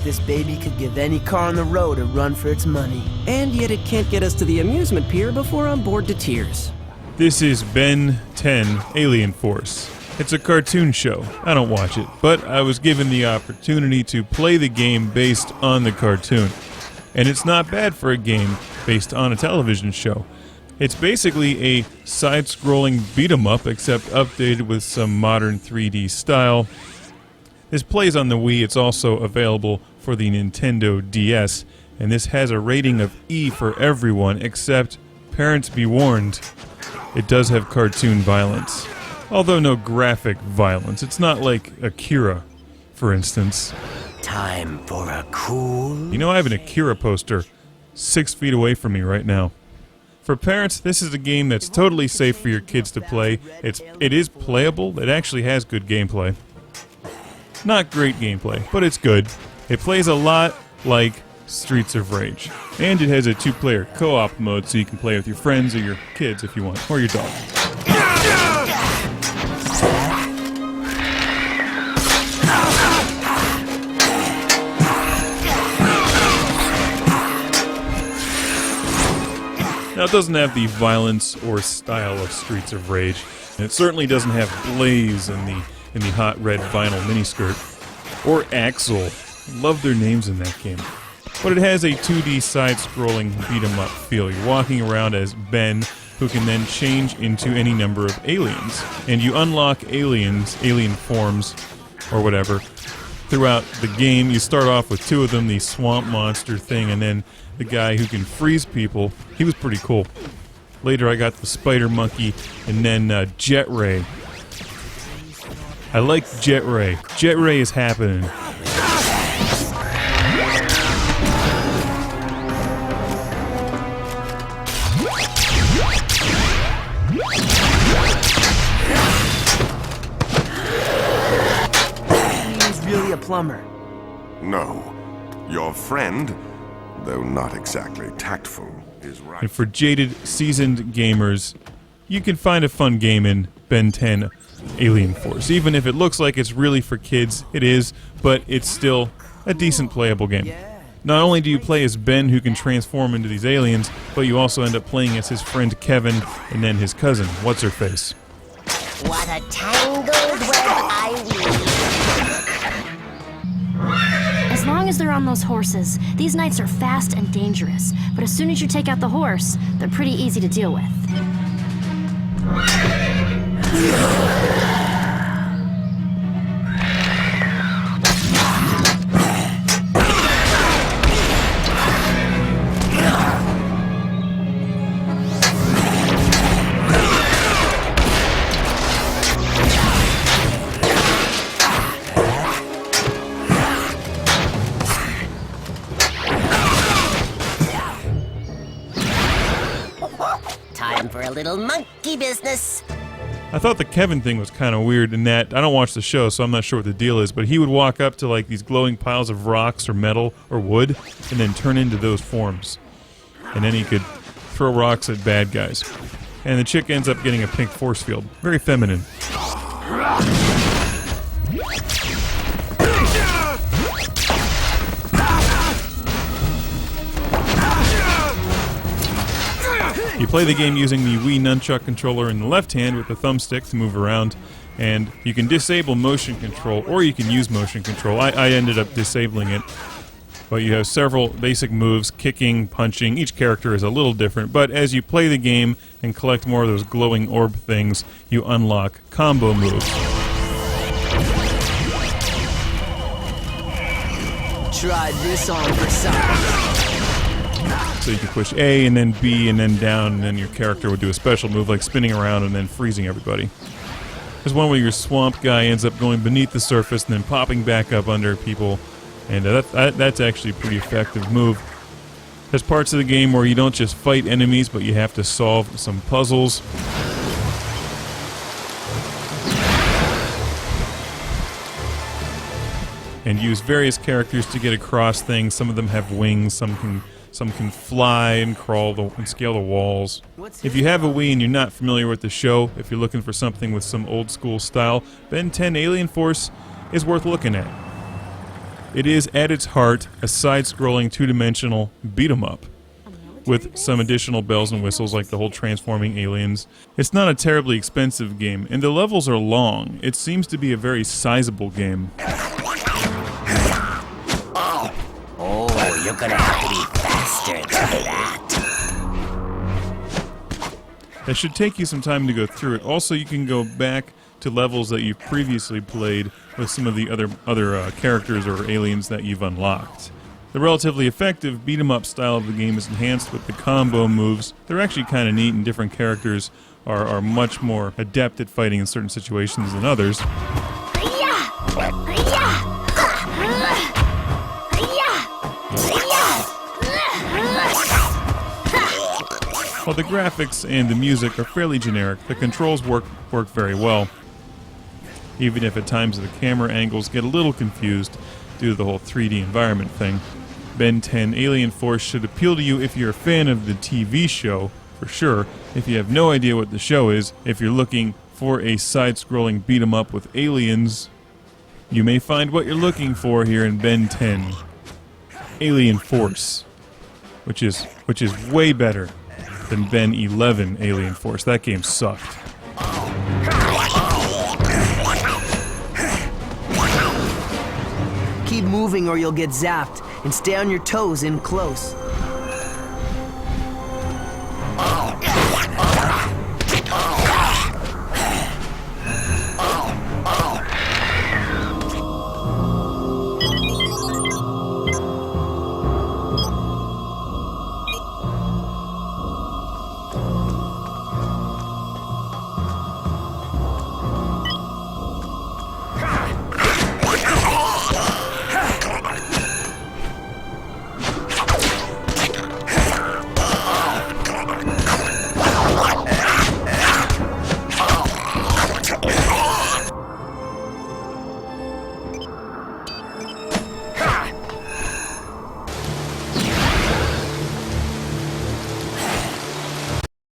this baby could give any car on the road a run for its money. And yet it can't get us to the amusement pier before I'm bored to tears. This is Ben 10 Alien Force. It's a cartoon show. I don't watch it, but I was given the opportunity to play the game based on the cartoon. And it's not bad for a game based on a television show. It's basically a side-scrolling beat-em-up, except updated with some modern 3D style. This plays on the Wii. It's also available for the Nintendo DS, and this has a rating of E for everyone, except parents be warned, it does have cartoon violence. Although no graphic violence. It's not like Akira, for instance. Time for a cool... You know, I have an Akira poster 6 feet away from me right now. For parents, this is a game that's totally safe for your kids to play. It is playable. It actually has good gameplay. Not great gameplay, but it's good. It plays a lot like Streets of Rage. And it has a 2-player co-op mode, so you can play with your friends or your kids if you want, or your dog. Now, it doesn't have the violence or style of Streets of Rage, and it certainly doesn't have Blaze in the hot red vinyl miniskirt, or Axel. Love their names in that game. But it has a 2D side-scrolling beat-em-up feel. You're walking around as Ben, who can then change into any number of aliens, and you unlock aliens, alien forms, or whatever. Throughout the game, you start off with 2 of them, the swamp monster thing, and then the guy who can freeze people. He was pretty cool. Later I got the spider monkey, and then Jet Ray. I like Jet Ray. Jet Ray is happening. He's really a plumber. No. Your friend, though not exactly tactful, is right. And for jaded, seasoned gamers, you can find a fun game in Ben 10 Alien Force. Even if it looks like it's really for kids, it is, but it's still a decent playable game. Not only do you play as Ben, who can transform into these aliens, but you also end up playing as his friend Kevin and then his cousin, What's-Her-Face. What a tangled web I weave. As long as they're on those horses, these knights are fast and dangerous. But as soon as you take out the horse, they're pretty easy to deal with. Time for a little monkey business. I thought the Kevin thing was kind of weird in that I don't watch the show, so I'm not sure what the deal is, but he would walk up to like these glowing piles of rocks or metal or wood and then turn into those forms. And then he could throw rocks at bad guys. And the chick ends up getting a pink force field. Very feminine. You play the game using the Wii nunchuck controller in the left hand with the thumbstick to move around, and you can disable motion control, or you can use motion control. I ended up disabling it. But you have several basic moves, kicking, punching. Each character is a little different, but as you play the game and collect more of those glowing orb things, you unlock combo moves. Try this on for size. So you can push A and then B and then down, and then your character would do a special move like spinning around and then freezing everybody. There's one where your swamp guy ends up going beneath the surface and then popping back up under people, and that's actually a pretty effective move. There's parts of the game where you don't just fight enemies, but you have to solve some puzzles. And use various characters to get across things. Some of them have wings, some can fly and crawl and scale the walls. If you have a Wii and you're not familiar with the show, if you're looking for something with some old school style, Ben 10 Alien Force is worth looking at. It is, at its heart, a side-scrolling, two-dimensional beat-em-up, with some additional bells and whistles like the whole transforming aliens. It's not a terribly expensive game, and the levels are long. It seems to be a very sizable game. Oh, you're gonna have to be faster than that. That should take you some time to go through it. Also, you can go back to levels that you've previously played with some of the other characters or aliens that you've unlocked. The relatively effective beat-em-up style of the game is enhanced with the combo moves. They're actually kind of neat, and different characters are much more adept at fighting in certain situations than others. While the graphics and the music are fairly generic, the controls work very well, even if at times the camera angles get a little confused due to the whole 3D environment thing. Ben 10 Alien Force should appeal to you if you're a fan of the TV show, for sure. If you have no idea what the show is, if you're looking for a side-scrolling beat-em-up with aliens, you may find what you're looking for here in Ben 10 Alien Force, which is way better than Ben 11 Alien Force. That game sucked. Keep moving or you'll get zapped, and stay on your toes in close.